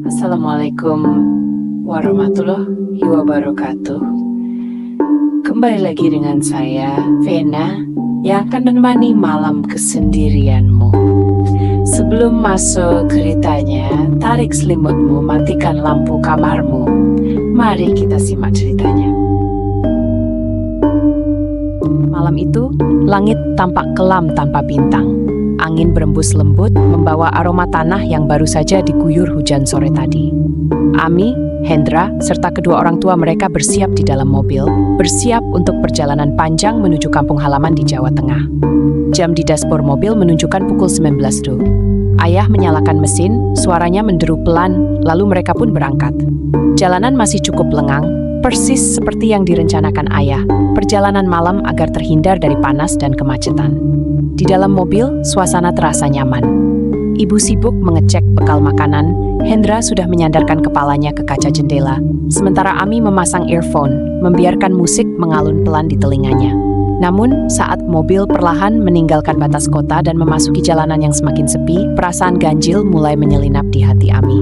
Assalamualaikum warahmatullahi wabarakatuh. Kembali lagi dengan saya, Vena, yang akan menemani malam kesendirianmu. Sebelum masuk ceritanya, tarik selimutmu, matikan lampu kamarmu. Mari kita simak ceritanya. Malam itu, langit tampak kelam tanpa bintang. Angin berembus lembut, membawa aroma tanah yang baru saja diguyur hujan sore tadi. Ami, Hendra, serta kedua orang tua mereka bersiap di dalam mobil, bersiap untuk perjalanan panjang menuju kampung halaman di Jawa Tengah. Jam di dashboard mobil menunjukkan pukul 19. Ayah menyalakan mesin, suaranya menderu pelan, lalu mereka pun berangkat. Jalanan masih cukup lengang, persis seperti yang direncanakan ayah, perjalanan malam agar terhindar dari panas dan kemacetan. Di dalam mobil, suasana terasa nyaman. Ibu sibuk mengecek bekal makanan, Hendra sudah menyandarkan kepalanya ke kaca jendela, sementara Ami memasang earphone, membiarkan musik mengalun pelan di telinganya. Namun, saat mobil perlahan meninggalkan batas kota dan memasuki jalanan yang semakin sepi, perasaan ganjil mulai menyelinap di hati Ami.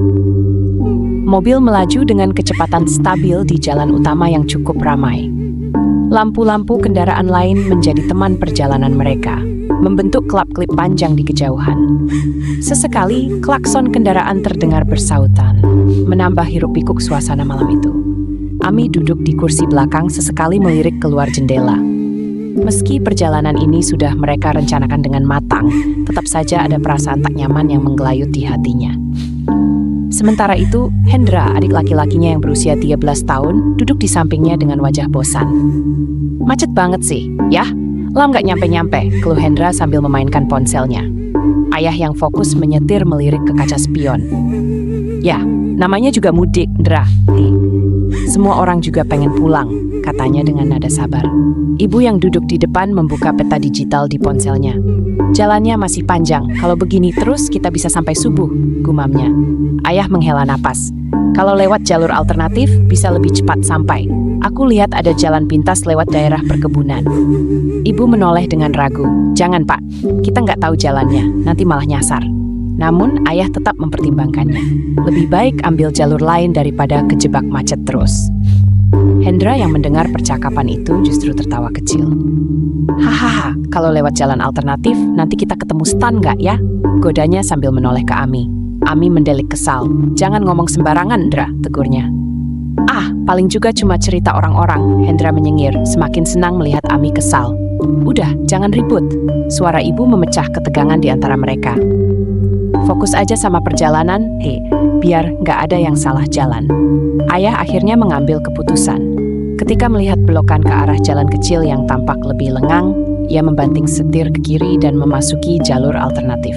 Mobil melaju dengan kecepatan stabil di jalan utama yang cukup ramai. Lampu-lampu kendaraan lain menjadi teman perjalanan mereka, membentuk kelap-kelip panjang di kejauhan. Sesekali, klakson kendaraan terdengar bersautan, menambah hiruk-pikuk suasana malam itu. Ami duduk di kursi belakang sesekali melirik keluar jendela. Meski perjalanan ini sudah mereka rencanakan dengan matang, tetap saja ada perasaan tak nyaman yang menggelayut di hatinya. Sementara itu, Hendra, adik laki-lakinya yang berusia 13 tahun, duduk di sampingnya dengan wajah bosan. "Macet banget sih, ya? Lam gak nyampe-nyampe," keluh Hendra sambil memainkan ponselnya. Ayah yang fokus menyetir melirik ke kaca spion. "Ya, namanya juga mudik, Hendra. Semua orang juga pengen pulang," katanya dengan nada sabar. Ibu yang duduk di depan membuka peta digital di ponselnya. "Jalannya masih panjang, kalau begini terus kita bisa sampai subuh," gumamnya. Ayah menghela napas. "Kalau lewat jalur alternatif, bisa lebih cepat sampai. Aku lihat ada jalan pintas lewat daerah perkebunan." Ibu menoleh dengan ragu. "Jangan, Pak. Kita nggak tahu jalannya, nanti malah nyasar." Namun, ayah tetap mempertimbangkannya. Lebih baik ambil jalur lain daripada kejebak macet terus. Hendra yang mendengar percakapan itu justru tertawa kecil. "Hahaha, kalau lewat jalan alternatif, nanti kita ketemu stan nggak ya?" godanya sambil menoleh ke Ami. Ami mendelik kesal. "Jangan ngomong sembarangan, Hendra," tegurnya. "Ah, paling juga cuma cerita orang-orang," Hendra menyengir, semakin senang melihat Ami kesal. "Udah, jangan ribut." Suara ibu memecah ketegangan di antara mereka. "Fokus aja sama perjalanan, biar nggak ada yang salah jalan." Ayah akhirnya mengambil keputusan. Ketika melihat belokan ke arah jalan kecil yang tampak lebih lengang, ia membanting setir ke kiri dan memasuki jalur alternatif.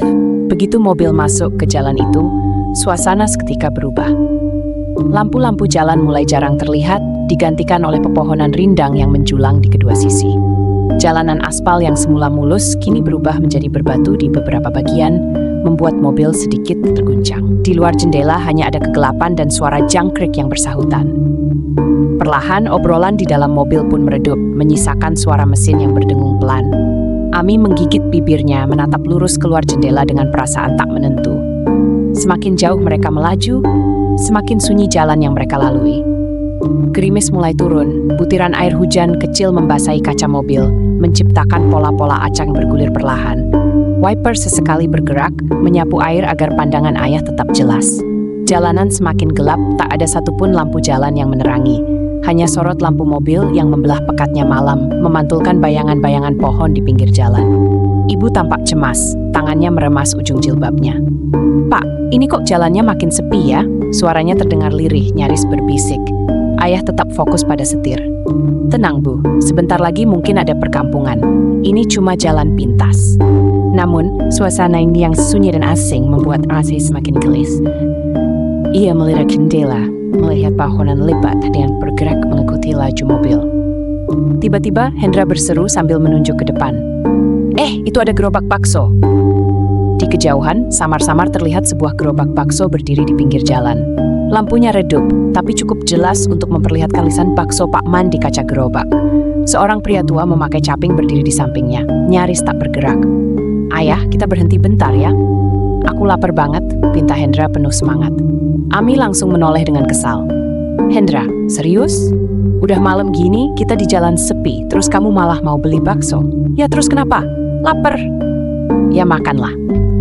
Begitu mobil masuk ke jalan itu, suasana seketika berubah. Lampu-lampu jalan mulai jarang terlihat, digantikan oleh pepohonan rindang yang menjulang di kedua sisi. Jalanan aspal yang semula mulus kini berubah menjadi berbatu di beberapa bagian, membuat mobil sedikit terguncang. Di luar jendela hanya ada kegelapan dan suara jangkrik yang bersahutan. Perlahan, obrolan di dalam mobil pun meredup, menyisakan suara mesin yang berdengung pelan. Ami menggigit bibirnya, menatap lurus keluar jendela dengan perasaan tak menentu. Semakin jauh mereka melaju, semakin sunyi jalan yang mereka lalui. Gerimis mulai turun, butiran air hujan kecil membasahi kaca mobil, menciptakan pola-pola acak yang bergulir perlahan. Wiper sesekali bergerak, menyapu air agar pandangan ayah tetap jelas. Jalanan semakin gelap, tak ada satupun lampu jalan yang menerangi. Hanya sorot lampu mobil yang membelah pekatnya malam, memantulkan bayangan-bayangan pohon di pinggir jalan. Ibu tampak cemas, tangannya meremas ujung jilbabnya. "Pak, ini kok jalannya makin sepi ya?" Suaranya terdengar lirih, nyaris berbisik. Ayah tetap fokus pada setir. "Tenang, Bu, sebentar lagi mungkin ada perkampungan. Ini cuma jalan pintas." Namun, suasana ini yang sunyi dan asing membuat Asi semakin gelis. Ia melirik jendela, melihat pohonan lebat yang bergerak mengikuti laju mobil. Tiba-tiba, Hendra berseru sambil menunjuk ke depan. Itu ada gerobak bakso." Di kejauhan, samar-samar terlihat sebuah gerobak bakso berdiri di pinggir jalan. Lampunya redup, tapi cukup jelas untuk memperlihatkan lisan bakso Pak Man di kaca gerobak. Seorang pria tua memakai caping berdiri di sampingnya, nyaris tak bergerak. "Ayah, kita berhenti bentar ya." "Aku lapar banget, pinta Hendra penuh semangat. Ami langsung menoleh dengan kesal. Hendra, serius? Udah malam gini, kita di jalan sepi, terus kamu malah mau beli bakso? Ya terus kenapa? Lapar. Ya makanlah,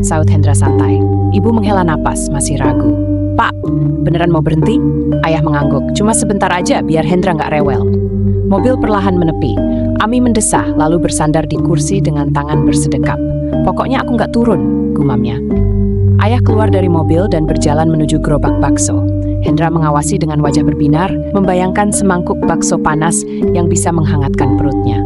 saut Hendra santai. Ibu menghela napas, masih ragu. Pak, beneran mau berhenti? Ayah mengangguk, cuma sebentar aja biar Hendra nggak rewel. Mobil perlahan menepi. Ami mendesah, lalu bersandar di kursi dengan tangan bersedekap. Pokoknya aku nggak turun, gumamnya. Ayah keluar dari mobil dan berjalan menuju gerobak bakso. Hendra mengawasi dengan wajah berbinar, membayangkan semangkuk bakso panas yang bisa menghangatkan perutnya.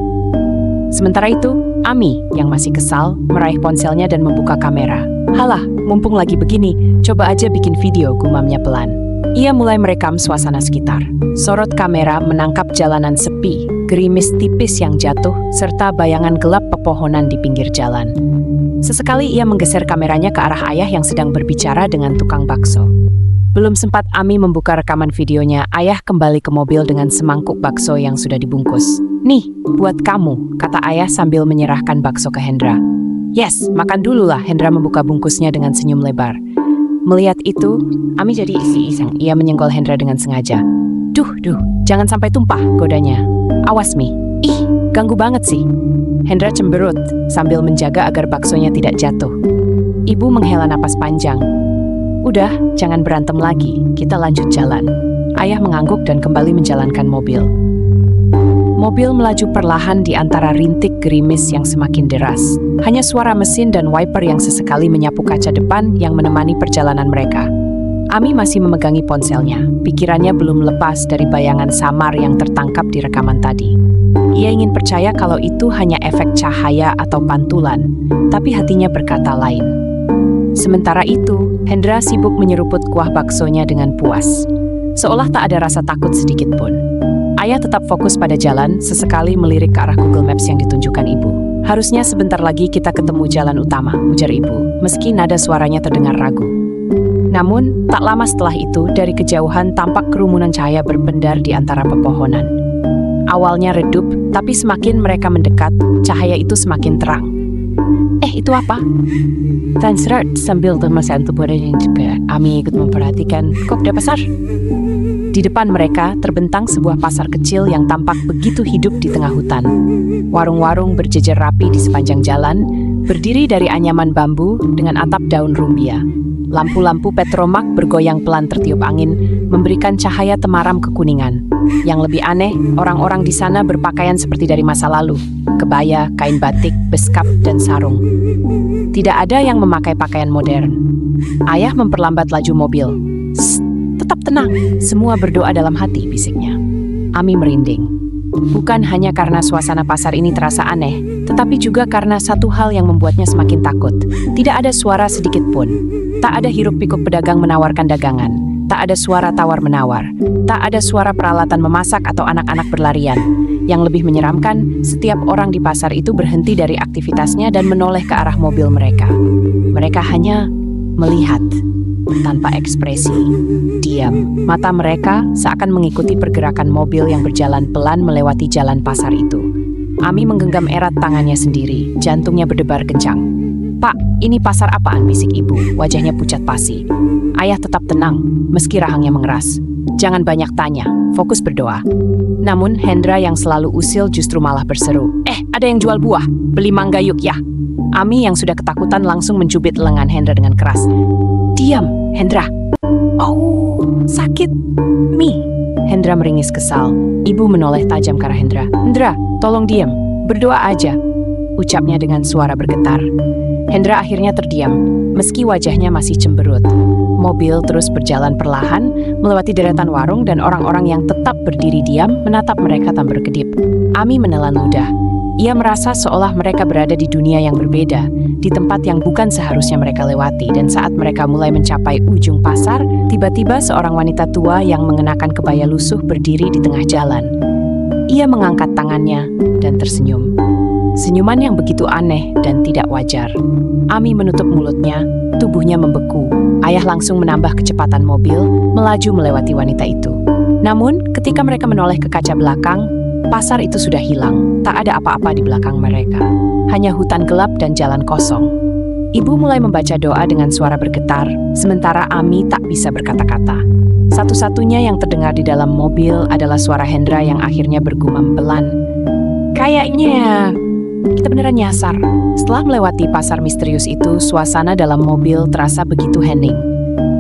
Sementara itu, Ami yang masih kesal meraih ponselnya dan membuka kamera. Halah, mumpung lagi begini, coba aja bikin video, gumamnya pelan. Ia mulai merekam suasana sekitar. Sorot kamera menangkap jalanan sepi, gerimis tipis yang jatuh, serta bayangan gelap pepohonan di pinggir jalan. Sesekali ia menggeser kameranya ke arah ayah yang sedang berbicara dengan tukang bakso. Belum sempat Ami membuka rekaman videonya, ayah kembali ke mobil dengan semangkuk bakso yang sudah dibungkus. Nih, buat kamu, kata ayah sambil menyerahkan bakso ke Hendra. Yes, makan dulu lah, Hendra membuka bungkusnya dengan senyum lebar. Melihat itu, Ami jadi iseng. Ia menyenggol Hendra dengan sengaja. Duh, jangan sampai tumpah, godanya. Awas, Mi. Ih, ganggu banget sih. Hendra cemberut sambil menjaga agar baksonya tidak jatuh. Ibu menghela napas panjang. Udah, jangan berantem lagi, kita lanjut jalan. Ayah mengangguk dan kembali menjalankan mobil. Mobil melaju perlahan di antara rintik gerimis yang semakin deras. Hanya suara mesin dan wiper yang sesekali menyapu kaca depan yang menemani perjalanan mereka. Ami masih memegangi ponselnya. Pikirannya belum lepas dari bayangan samar yang tertangkap di rekaman tadi. Ia ingin percaya kalau itu hanya efek cahaya atau pantulan, tapi hatinya berkata lain. Sementara itu, Hendra sibuk menyeruput kuah baksonya dengan puas. Seolah tak ada rasa takut sedikit pun. Ayah tetap fokus pada jalan, sesekali melirik ke arah Google Maps yang ditunjukkan ibu. Harusnya sebentar lagi kita ketemu jalan utama, ujar ibu, meski nada suaranya terdengar ragu. Namun, tak lama setelah itu, dari kejauhan tampak kerumunan cahaya berpendar di antara pepohonan. Awalnya redup, tapi semakin mereka mendekat, cahaya itu semakin terang. Itu apa? Transrat sambil termesan tubuhnya juga. Ami ikut memperhatikan. Kok ada pasar? Di depan mereka terbentang sebuah pasar kecil yang tampak begitu hidup di tengah hutan. Warung-warung berjejer rapi di sepanjang jalan, berdiri dari anyaman bambu dengan atap daun rumbia. Lampu-lampu petromak bergoyang pelan tertiup angin, memberikan cahaya temaram kekuningan. Yang lebih aneh, orang-orang di sana berpakaian seperti dari masa lalu. Kebaya, kain batik, beskap, dan sarung. Tidak ada yang memakai pakaian modern. Ayah memperlambat laju mobil. Tetap tenang, semua berdoa dalam hati, bisiknya. Ami merinding. Bukan hanya karena suasana pasar ini terasa aneh, tetapi juga karena satu hal yang membuatnya semakin takut. Tidak ada suara sedikit pun. Tak ada hiruk-pikuk pedagang menawarkan dagangan. Tak ada suara tawar-menawar. Tak ada suara peralatan memasak atau anak-anak berlarian. Yang lebih menyeramkan, setiap orang di pasar itu berhenti dari aktivitasnya dan menoleh ke arah mobil mereka. Mereka hanya melihat, tanpa ekspresi. Diam. Mata mereka seakan mengikuti pergerakan mobil yang berjalan pelan melewati jalan pasar itu. Ami menggenggam erat tangannya sendiri, jantungnya berdebar kencang. Pak, ini pasar apaan, bisik ibu, wajahnya pucat pasi. Ayah tetap tenang, meski rahangnya mengeras. Jangan banyak tanya, fokus berdoa. Namun Hendra yang selalu usil justru malah berseru. Ada yang jual buah, beli mangga yuk ya. Ami yang sudah ketakutan langsung mencubit lengan Hendra dengan keras. Diam, Hendra. Oh, sakit. Mi. Hendra meringis kesal. Ibu menoleh tajam ke arah Hendra. Hendra, tolong diam, berdoa aja, ucapnya dengan suara bergetar. Hendra akhirnya terdiam, meski wajahnya masih cemberut. Mobil terus berjalan perlahan, melewati deretan warung dan orang-orang yang tetap berdiri diam menatap mereka tak berkedip. Ami menelan ludah. Ia merasa seolah mereka berada di dunia yang berbeda, di tempat yang bukan seharusnya mereka lewati, dan saat mereka mulai mencapai ujung pasar, tiba-tiba seorang wanita tua yang mengenakan kebaya lusuh berdiri di tengah jalan. Ia mengangkat tangannya dan tersenyum. Senyuman yang begitu aneh dan tidak wajar. Ami menutup mulutnya, tubuhnya membeku. Ayah langsung menambah kecepatan mobil, melaju melewati wanita itu. Namun, ketika mereka menoleh ke kaca belakang, pasar itu sudah hilang. Tak ada apa-apa di belakang mereka. Hanya hutan gelap dan jalan kosong. Ibu mulai membaca doa dengan suara bergetar, sementara Ami tak bisa berkata-kata. Satu-satunya yang terdengar di dalam mobil adalah suara Hendra yang akhirnya bergumam pelan. Kayaknya kita beneran nyasar. Setelah melewati pasar misterius itu, suasana dalam mobil terasa begitu hening.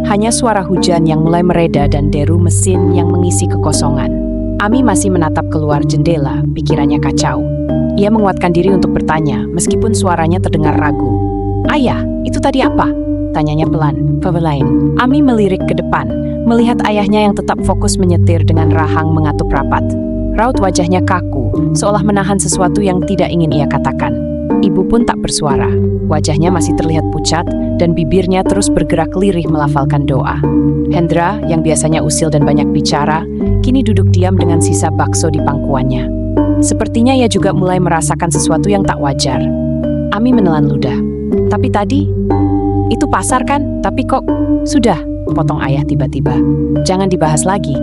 Hanya suara hujan yang mulai mereda dan deru mesin yang mengisi kekosongan. Ami masih menatap keluar jendela, pikirannya kacau. Ia menguatkan diri untuk bertanya, meskipun suaranya terdengar ragu. Ayah, itu tadi apa? Tanyanya pelan. Lain. Ami melirik ke depan, melihat ayahnya yang tetap fokus menyetir dengan rahang mengatup rapat. Raut wajahnya kaku, seolah menahan sesuatu yang tidak ingin ia katakan. Ibu pun tak bersuara. Wajahnya masih terlihat pucat dan bibirnya terus bergerak lirih melafalkan doa. Hendra, yang biasanya usil dan banyak bicara, kini duduk diam dengan sisa bakso di pangkuannya. Sepertinya ia juga mulai merasakan sesuatu yang tak wajar. Ami menelan ludah. Tapi tadi, itu pasar kan? Tapi kok, sudah, potong ayah tiba-tiba. Jangan dibahas lagi.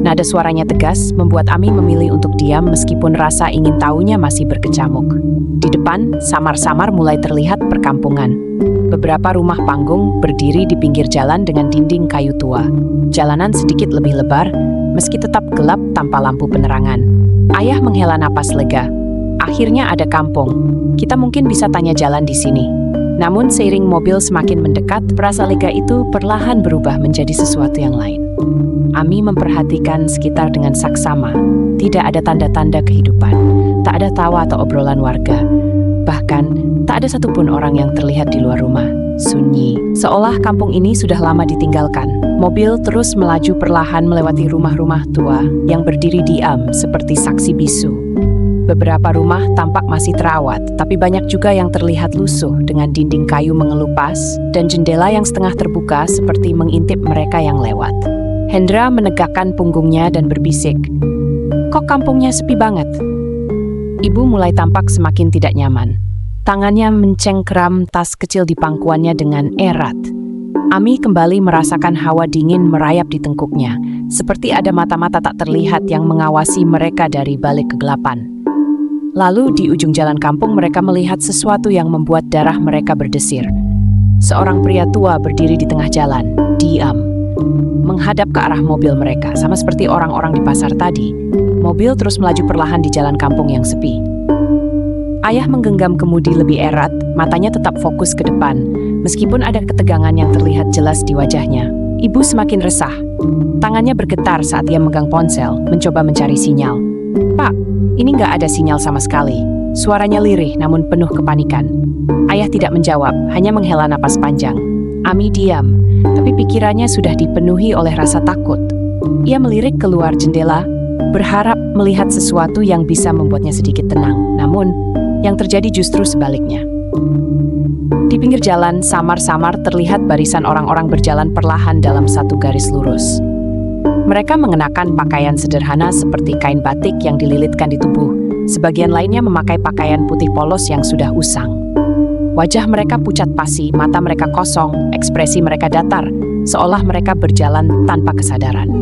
Nada suaranya tegas membuat Ami memilih untuk diam meskipun rasa ingin tahunya masih berkecamuk. Di depan, samar-samar mulai terlihat perkampungan. Beberapa rumah panggung berdiri di pinggir jalan dengan dinding kayu tua. Jalanan sedikit lebih lebar, meski tetap gelap tanpa lampu penerangan. Ayah menghela napas lega. Akhirnya ada kampung. Kita mungkin bisa tanya jalan di sini. Namun seiring mobil semakin mendekat, rasa lega itu perlahan berubah menjadi sesuatu yang lain. Ami memperhatikan sekitar dengan saksama. Tidak ada tanda-tanda kehidupan. Tak ada tawa atau obrolan warga. Bahkan, tak ada satupun orang yang terlihat di luar rumah. Sunyi. Seolah kampung ini sudah lama ditinggalkan. Mobil terus melaju perlahan melewati rumah-rumah tua yang berdiri diam seperti saksi bisu. Beberapa rumah tampak masih terawat, tapi banyak juga yang terlihat lusuh dengan dinding kayu mengelupas dan jendela yang setengah terbuka seperti mengintip mereka yang lewat. Hendra menegakkan punggungnya dan berbisik, "Kok kampungnya sepi banget?" Ibu mulai tampak semakin tidak nyaman. Tangannya mencengkeram tas kecil di pangkuannya dengan erat. Ami kembali merasakan hawa dingin merayap di tengkuknya, seperti ada mata-mata tak terlihat yang mengawasi mereka dari balik kegelapan. Lalu di ujung jalan kampung mereka melihat sesuatu yang membuat darah mereka berdesir. Seorang pria tua berdiri di tengah jalan, diam, menghadap ke arah mobil mereka, sama seperti orang-orang di pasar tadi. Mobil terus melaju perlahan di jalan kampung yang sepi. Ayah menggenggam kemudi lebih erat, matanya tetap fokus ke depan, meskipun ada ketegangan yang terlihat jelas di wajahnya. Ibu semakin resah. Tangannya bergetar saat ia megang ponsel, mencoba mencari sinyal. "Pak, ini nggak ada sinyal sama sekali." Suaranya lirih namun penuh kepanikan. Ayah tidak menjawab, hanya menghela napas panjang. Ami diam, tapi pikirannya sudah dipenuhi oleh rasa takut. Ia melirik keluar jendela, berharap melihat sesuatu yang bisa membuatnya sedikit tenang. Namun, yang terjadi justru sebaliknya. Di pinggir jalan, samar-samar terlihat barisan orang-orang berjalan perlahan dalam satu garis lurus. Mereka mengenakan pakaian sederhana seperti kain batik yang dililitkan di tubuh. Sebagian lainnya memakai pakaian putih polos yang sudah usang. Wajah mereka pucat pasi, mata mereka kosong, ekspresi mereka datar, seolah mereka berjalan tanpa kesadaran.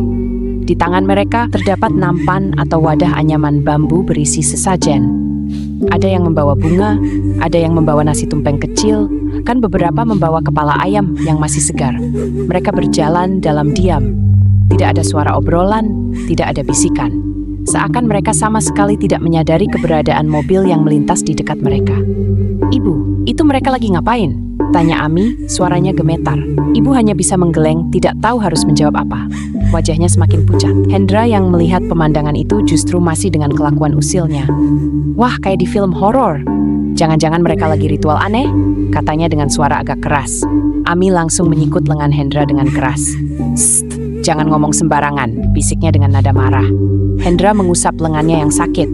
Di tangan mereka terdapat nampan atau wadah anyaman bambu berisi sesajen. Ada yang membawa bunga, ada yang membawa nasi tumpeng kecil, kan beberapa membawa kepala ayam yang masih segar. Mereka berjalan dalam diam. Tidak ada suara obrolan, tidak ada bisikan. Seakan mereka sama sekali tidak menyadari keberadaan mobil yang melintas di dekat mereka. "Ibu, itu mereka lagi ngapain?" tanya Ami, suaranya gemetar. Ibu hanya bisa menggeleng, tidak tahu harus menjawab apa. Wajahnya semakin pucat. Hendra yang melihat pemandangan itu justru masih dengan kelakuan usilnya. "Wah, kayak di film horor. Jangan-jangan mereka lagi ritual aneh?" katanya dengan suara agak keras. Ami langsung menyikut lengan Hendra dengan keras. "Sst, jangan ngomong sembarangan," bisiknya dengan nada marah. Hendra mengusap lengannya yang sakit.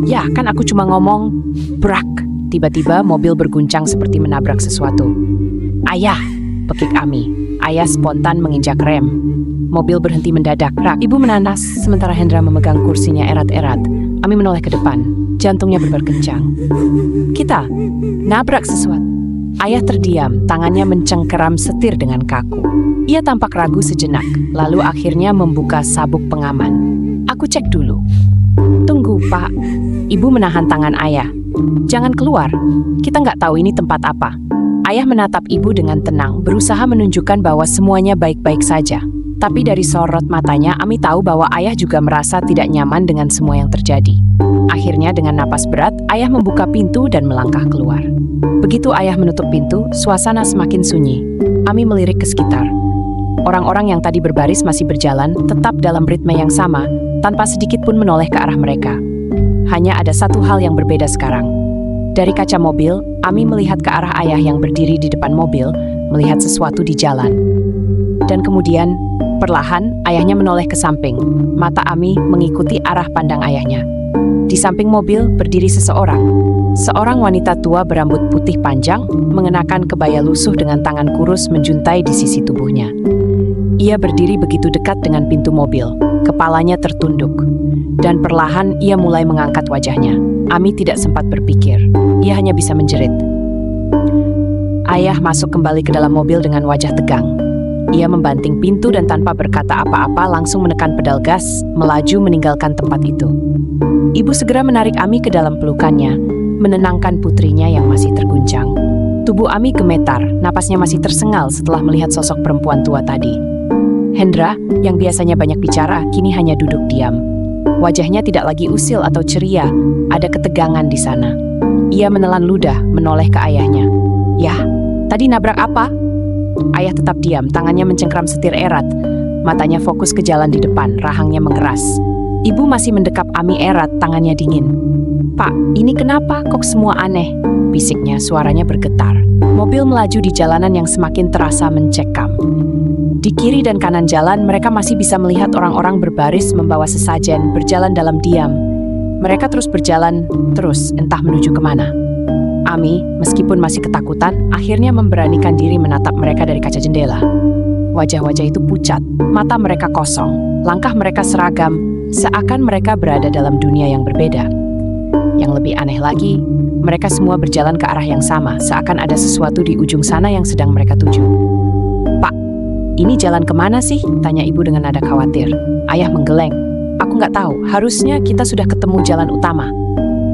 "Ya, kan aku cuma ngomong." Brak! Tiba-tiba mobil berguncang seperti menabrak sesuatu. "Ayah!" pekik Ami. Ayah spontan menginjak rem. Mobil berhenti mendadak. Ibu menanas, sementara Hendra memegang kursinya erat-erat. Ami menoleh ke depan. Jantungnya berdebar kencang. "Kita nabrak sesuatu." Ayah terdiam, tangannya mencengkeram setir dengan kaku. Ia tampak ragu sejenak, lalu akhirnya membuka sabuk pengaman. "Aku cek dulu." "Tunggu, Pak." Ibu menahan tangan ayah. "Jangan keluar. Kita nggak tahu ini tempat apa." Ayah menatap ibu dengan tenang, berusaha menunjukkan bahwa semuanya baik-baik saja. Tapi dari sorot matanya, Ami tahu bahwa ayah juga merasa tidak nyaman dengan semua yang terjadi. Akhirnya dengan napas berat, ayah membuka pintu dan melangkah keluar. Begitu ayah menutup pintu, suasana semakin sunyi. Ami melirik ke sekitar. Orang-orang yang tadi berbaris masih berjalan, tetap dalam ritme yang sama, tanpa sedikit pun menoleh ke arah mereka. Hanya ada satu hal yang berbeda sekarang. Dari kaca mobil, Ami melihat ke arah ayah yang berdiri di depan mobil, melihat sesuatu di jalan. Dan kemudian, perlahan, ayahnya menoleh ke samping. Mata Ami mengikuti arah pandang ayahnya. Di samping mobil berdiri seseorang. Seorang wanita tua berambut putih panjang, mengenakan kebaya lusuh dengan tangan kurus menjuntai di sisi tubuhnya. Ia berdiri begitu dekat dengan pintu mobil, kepalanya tertunduk. Dan perlahan ia mulai mengangkat wajahnya. Ami tidak sempat berpikir, ia hanya bisa menjerit. Ayah masuk kembali ke dalam mobil dengan wajah tegang. Ia membanting pintu dan tanpa berkata apa-apa langsung menekan pedal gas, melaju meninggalkan tempat itu. Ibu segera menarik Ami ke dalam pelukannya, menenangkan putrinya yang masih terguncang. Tubuh Ami gemetar, napasnya masih tersengal setelah melihat sosok perempuan tua tadi. Hendra, yang biasanya banyak bicara, kini hanya duduk diam. Wajahnya tidak lagi usil atau ceria, ada ketegangan di sana. Ia menelan ludah, menoleh ke ayahnya. Yah, tadi nabrak apa? Ayah tetap diam, tangannya mencengkram setir erat. Matanya fokus ke jalan di depan, rahangnya mengeras. Ibu masih mendekap Ami erat, tangannya dingin. Pak, ini kenapa? Kok semua aneh? Bisiknya, suaranya bergetar. Mobil melaju di jalanan yang semakin terasa mencekam. Di kiri dan kanan jalan, mereka masih bisa melihat orang-orang berbaris membawa sesajen, berjalan dalam diam. Mereka terus berjalan, entah menuju kemana. Ami, meskipun masih ketakutan, akhirnya memberanikan diri menatap mereka dari kaca jendela. Wajah-wajah itu pucat, mata mereka kosong, langkah mereka seragam, seakan mereka berada dalam dunia yang berbeda. Yang lebih aneh lagi, mereka semua berjalan ke arah yang sama, seakan ada sesuatu di ujung sana yang sedang mereka tuju. Pak, ini jalan kemana sih? Tanya ibu dengan nada khawatir. Ayah menggeleng. Aku nggak tahu, harusnya kita sudah ketemu jalan utama.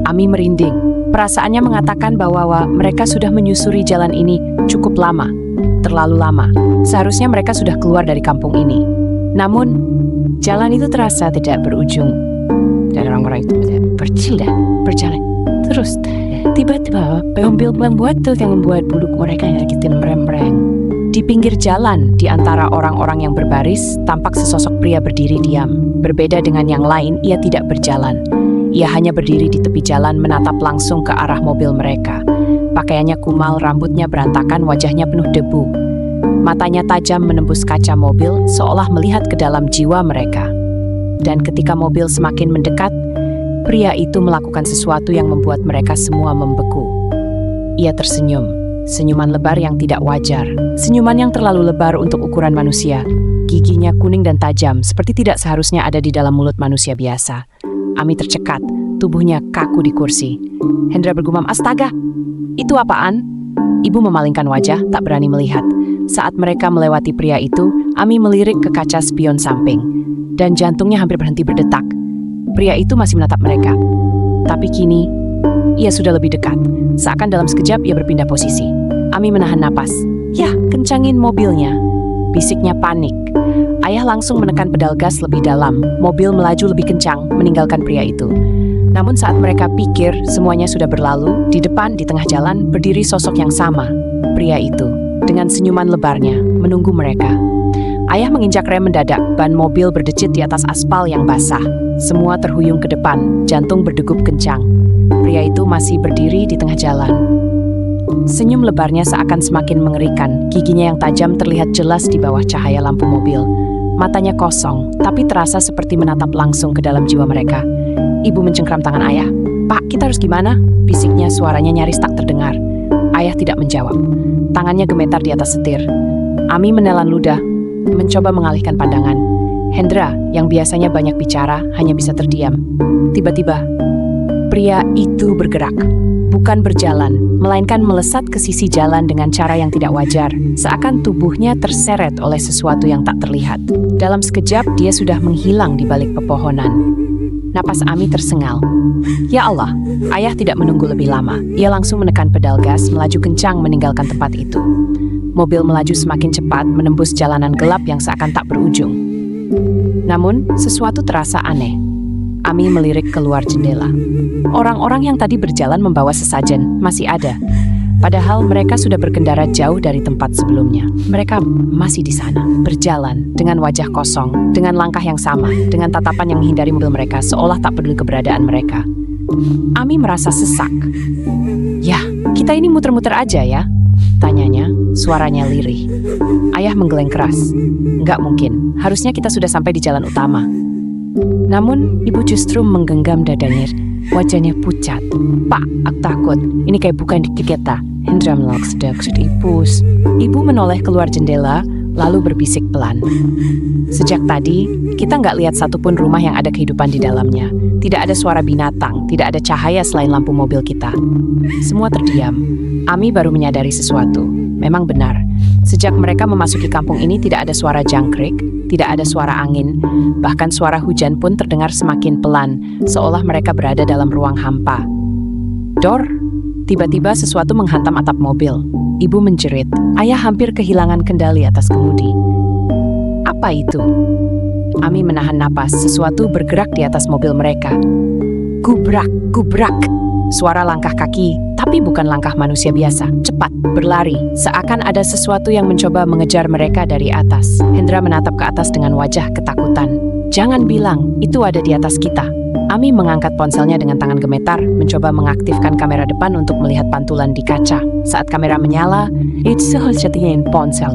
Ami merinding. Perasaannya mengatakan bahwa mereka sudah menyusuri jalan ini cukup lama, terlalu lama. Seharusnya mereka sudah keluar dari kampung ini. Namun, jalan itu terasa tidak berujung. Dan orang-orang itu berjalan. Terus, tiba-tiba, mobil membuat yang membuat bulu mereka nyakitin merem-merem. Di pinggir jalan, di antara orang-orang yang berbaris, tampak sesosok pria berdiri diam. Berbeda dengan yang lain, ia tidak berjalan. Ia hanya berdiri di tepi jalan menatap langsung ke arah mobil mereka. Pakaiannya kumal, rambutnya berantakan, wajahnya penuh debu. Matanya tajam menembus kaca mobil, seolah melihat ke dalam jiwa mereka. Dan ketika mobil semakin mendekat, pria itu melakukan sesuatu yang membuat mereka semua membeku. Ia tersenyum, senyuman lebar yang tidak wajar, senyuman yang terlalu lebar untuk ukuran manusia. Giginya kuning dan tajam, seperti tidak seharusnya ada di dalam mulut manusia biasa. Ami tercekat, tubuhnya kaku di kursi. Hendra bergumam, astaga, itu apaan? Ibu memalingkan wajah, tak berani melihat. Saat mereka melewati pria itu, Ami melirik ke kaca spion samping. Dan jantungnya hampir berhenti berdetak. Pria itu masih menatap mereka. Tapi kini, ia sudah lebih dekat. Seakan dalam sekejap ia berpindah posisi. Ami menahan napas. Yah, kencangin mobilnya. Bisiknya panik. Ayah langsung menekan pedal gas lebih dalam. Mobil melaju lebih kencang, meninggalkan pria itu. Namun saat mereka pikir semuanya sudah berlalu, di depan, di tengah jalan, berdiri sosok yang sama. Pria itu, dengan senyuman lebarnya, menunggu mereka. Ayah menginjak rem mendadak, ban mobil berdecit di atas aspal yang basah. Semua terhuyung ke depan, jantung berdegup kencang. Pria itu masih berdiri di tengah jalan. Senyum lebarnya seakan semakin mengerikan, giginya yang tajam terlihat jelas di bawah cahaya lampu mobil. Matanya kosong, tapi terasa seperti menatap langsung ke dalam jiwa mereka. Ibu mencengkram tangan ayah. Pak, kita harus gimana? Bisiknya, suaranya nyaris tak terdengar. Ayah tidak menjawab. Tangannya gemetar di atas setir. Ami menelan ludah, mencoba mengalihkan pandangan. Hendra, yang biasanya banyak bicara, hanya bisa terdiam. Tiba-tiba, pria itu bergerak. Bukan berjalan, melainkan melesat ke sisi jalan dengan cara yang tidak wajar, seakan tubuhnya terseret oleh sesuatu yang tak terlihat. Dalam sekejap, dia sudah menghilang di balik pepohonan. Napas Ami tersengal. Ya Allah, ayah tidak menunggu lebih lama. Ia langsung menekan pedal gas, melaju kencang meninggalkan tempat itu. Mobil melaju semakin cepat, menembus jalanan gelap yang seakan tak berujung. Namun, sesuatu terasa aneh. Ami melirik keluar jendela. Orang-orang yang tadi berjalan membawa sesajen masih ada. Padahal mereka sudah berkendara jauh dari tempat sebelumnya. Mereka masih di sana, berjalan dengan wajah kosong, dengan langkah yang sama, dengan tatapan yang menghindari mobil mereka, seolah tak peduli keberadaan mereka. Ami merasa sesak. "Ya, kita ini muter-muter aja ya?" tanyanya, suaranya lirih. Ayah menggeleng keras. "Nggak mungkin, harusnya kita sudah sampai di jalan utama." Namun, ibu justru menggenggam dadanya. Wajahnya pucat. "Pak, aku takut. Ini kayak bukan dikit kita." Hendra menolak sedang ipus. Ibu menoleh keluar jendela, lalu berbisik pelan. "Sejak tadi, kita nggak lihat satupun rumah yang ada kehidupan di dalamnya. Tidak ada suara binatang, tidak ada cahaya selain lampu mobil kita." Semua terdiam. Ami baru menyadari sesuatu. Memang benar, sejak mereka memasuki kampung ini tidak ada suara jangkrik, tidak ada suara angin, bahkan suara hujan pun terdengar semakin pelan, seolah mereka berada dalam ruang hampa. "Dor!" Tiba-tiba sesuatu menghantam atap mobil. Ibu menjerit. Ayah hampir kehilangan kendali atas kemudi. "Apa itu?" Ami menahan napas. Sesuatu bergerak di atas mobil mereka. Gubrak, gubrak. Suara langkah kaki, tapi bukan langkah manusia biasa. Cepat, berlari, seakan ada sesuatu yang mencoba mengejar mereka dari atas. Hendra menatap ke atas dengan wajah ketakutan. "Jangan bilang, itu ada di atas kita." Ami mengangkat ponselnya dengan tangan gemetar, mencoba mengaktifkan kamera depan untuk melihat pantulan di kaca. Saat kamera menyala, itu seharusnya ponsel.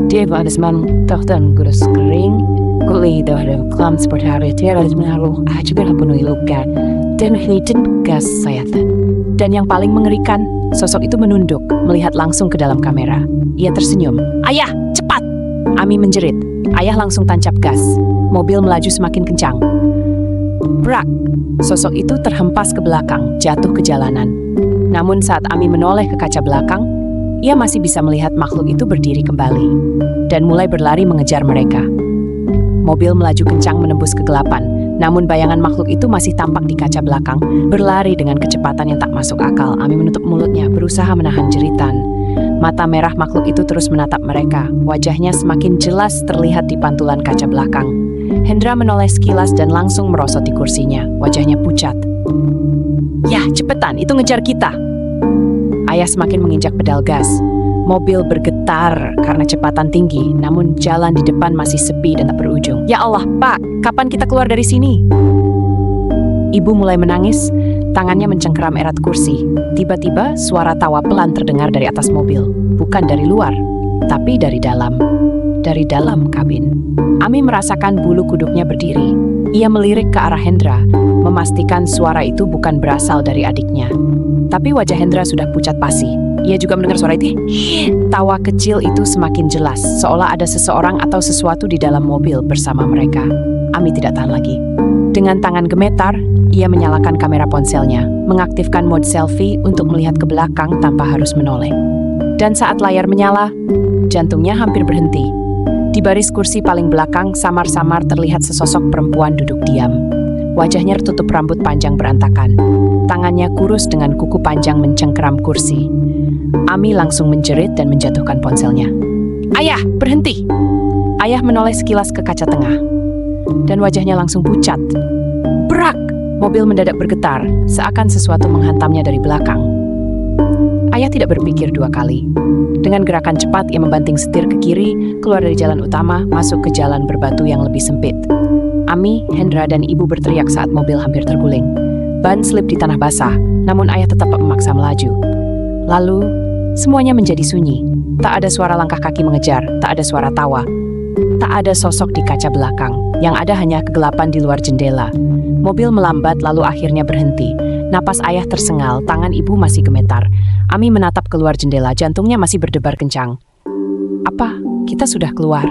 Dia berasman tertan gurus kering, kulit dan klam seperti hari tiada menaruh ajukan penuhi luka dan hidden gas sayatan. Dan yang paling mengerikan, sosok itu menunduk, melihat langsung ke dalam kamera. Ia tersenyum. "Ayah, cepat!" Ami menjerit. Ayah langsung tancap gas. Mobil melaju semakin kencang. Brak! Sosok itu terhempas ke belakang, jatuh ke jalanan. Namun saat Ami menoleh ke kaca belakang, ia masih bisa melihat makhluk itu berdiri kembali dan mulai berlari mengejar mereka. Mobil melaju kencang menembus kegelapan, namun bayangan makhluk itu masih tampak di kaca belakang, berlari dengan kecepatan yang tak masuk akal. Ami menutup mulutnya, berusaha menahan jeritan. Mata merah makhluk itu terus menatap mereka. Wajahnya semakin jelas terlihat di pantulan kaca belakang. Hendra menoleh sekilas dan langsung merosot di kursinya. Wajahnya pucat. "Ya, cepetan, itu ngejar kita." Ayah semakin menginjak pedal gas. Mobil bergetar karena kecepatan tinggi, namun jalan di depan masih sepi dan tak berujung. "Ya Allah, Pak, kapan kita keluar dari sini?" Ibu mulai menangis, tangannya mencengkeram erat kursi. Tiba-tiba suara tawa pelan terdengar dari atas mobil. Bukan dari luar, tapi dari dalam. Dari dalam kabin. Ami merasakan bulu kuduknya berdiri. Ia melirik ke arah Hendra, memastikan suara itu bukan berasal dari adiknya. Tapi wajah Hendra sudah pucat pasi. Ia juga mendengar suara itu. Tawa kecil itu semakin jelas, seolah ada seseorang atau sesuatu di dalam mobil bersama mereka. Ami tidak tahan lagi. Dengan tangan gemetar, ia menyalakan kamera ponselnya, mengaktifkan mode selfie untuk melihat ke belakang tanpa harus menoleh. Dan saat layar menyala, jantungnya hampir berhenti. Di baris kursi paling belakang, samar-samar terlihat sesosok perempuan duduk diam. Wajahnya tertutup rambut panjang berantakan. Tangannya kurus dengan kuku panjang mencengkeram kursi. Ami langsung menjerit dan menjatuhkan ponselnya. "Ayah, berhenti!" Ayah menoleh sekilas ke kaca tengah. Dan wajahnya langsung pucat. Brak! Mobil mendadak bergetar, seakan sesuatu menghantamnya dari belakang. Ayah tidak berpikir dua kali. Dengan gerakan cepat, ia membanting setir ke kiri, keluar dari jalan utama, masuk ke jalan berbatu yang lebih sempit. Ami, Hendra, dan ibu berteriak saat mobil hampir terguling. Ban slip di tanah basah, namun ayah tetap memaksa melaju. Lalu, semuanya menjadi sunyi. Tak ada suara langkah kaki mengejar, tak ada suara tawa. Tak ada sosok di kaca belakang, yang ada hanya kegelapan di luar jendela. Mobil melambat lalu akhirnya berhenti. Napas ayah tersengal, tangan ibu masih gemetar. Ami menatap keluar jendela, jantungnya masih berdebar kencang. "Apa? Kita sudah keluar?"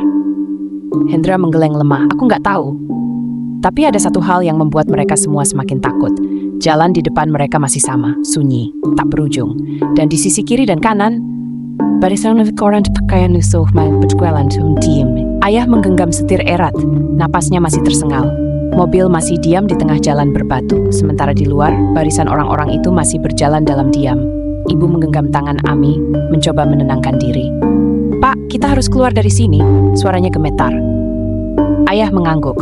Hendra menggeleng lemah. "Aku nggak tahu." Tapi ada satu hal yang membuat mereka semua semakin takut. Jalan di depan mereka masih sama, sunyi, tak berujung. Dan di sisi kiri dan kanan, barisan koran pakaian nusuh berjualan tim. Ayah menggenggam setir erat, napasnya masih tersengal. Mobil masih diam di tengah jalan berbatu, sementara di luar, barisan orang-orang itu masih berjalan dalam diam. Ibu menggenggam tangan Ami, mencoba menenangkan diri. "Pak, kita harus keluar dari sini," suaranya gemetar. Ayah mengangguk.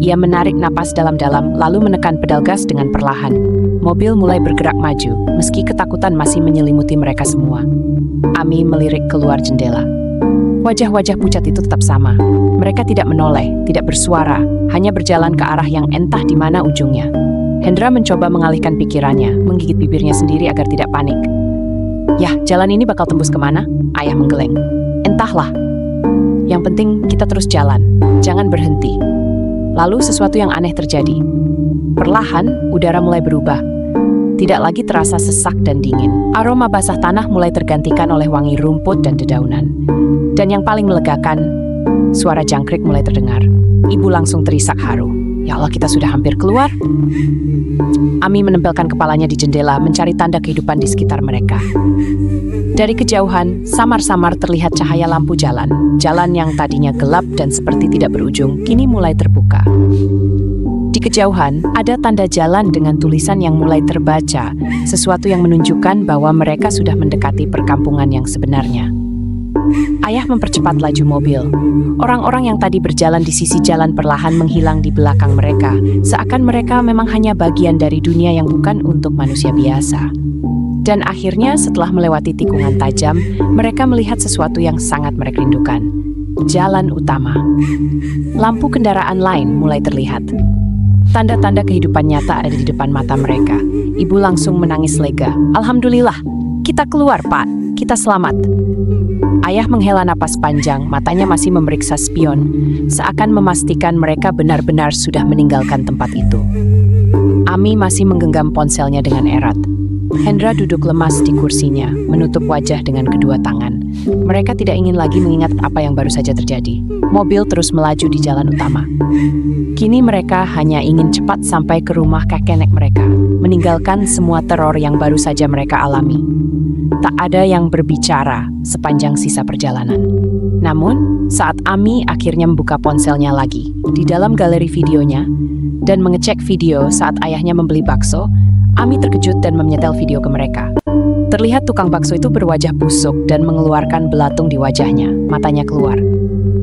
Ia menarik napas dalam-dalam, lalu menekan pedal gas dengan perlahan. Mobil mulai bergerak maju, meski ketakutan masih menyelimuti mereka semua. Ami melirik keluar jendela. Wajah-wajah pucat itu tetap sama. Mereka tidak menoleh, tidak bersuara, hanya berjalan ke arah yang entah di mana ujungnya. Hendra mencoba mengalihkan pikirannya, menggigit bibirnya sendiri agar tidak panik. "Yah, jalan ini bakal tembus kemana?" Ayah menggeleng. "Entahlah. Yang penting kita terus jalan, jangan berhenti." Lalu sesuatu yang aneh terjadi. Perlahan, udara mulai berubah. Tidak lagi terasa sesak dan dingin. Aroma basah tanah mulai tergantikan oleh wangi rumput dan dedaunan. Dan yang paling melegakan, suara jangkrik mulai terdengar. Ibu langsung terisak haru. "Ya Allah, kita sudah hampir keluar." Ami menempelkan kepalanya di jendela, mencari tanda kehidupan di sekitar mereka. Dari kejauhan, samar-samar terlihat cahaya lampu jalan. Jalan yang tadinya gelap dan seperti tidak berujung, kini mulai terbuka. Di kejauhan, ada tanda jalan dengan tulisan yang mulai terbaca, sesuatu yang menunjukkan bahwa mereka sudah mendekati perkampungan yang sebenarnya. Ayah mempercepat laju mobil. Orang-orang yang tadi berjalan di sisi jalan perlahan menghilang di belakang mereka, seakan mereka memang hanya bagian dari dunia yang bukan untuk manusia biasa. Dan akhirnya setelah melewati tikungan tajam, mereka melihat sesuatu yang sangat mereka rindukan. Jalan utama. Lampu kendaraan lain mulai terlihat. Tanda-tanda kehidupan nyata ada di depan mata mereka. Ibu langsung menangis lega. "Alhamdulillah, kita keluar, Pak. Kita selamat." Ayah menghela napas panjang, matanya masih memeriksa spion, seakan memastikan mereka benar-benar sudah meninggalkan tempat itu. Ami masih menggenggam ponselnya dengan erat. Hendra duduk lemas di kursinya, menutup wajah dengan kedua tangan. Mereka tidak ingin lagi mengingat apa yang baru saja terjadi. Mobil terus melaju di jalan utama. Kini mereka hanya ingin cepat sampai ke rumah kakek nenek mereka, meninggalkan semua teror yang baru saja mereka alami. Tak ada yang berbicara sepanjang sisa perjalanan. Namun, saat Ami akhirnya membuka ponselnya lagi di dalam galeri videonya dan mengecek video saat ayahnya membeli bakso, Ami terkejut dan menyetel video ke mereka. Terlihat tukang bakso itu berwajah busuk dan mengeluarkan belatung di wajahnya, matanya keluar.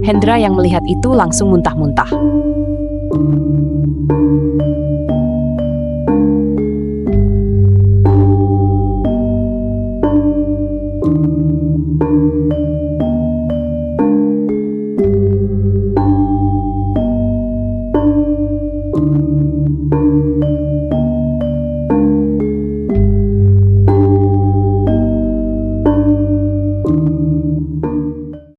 Hendra yang melihat itu langsung muntah-muntah.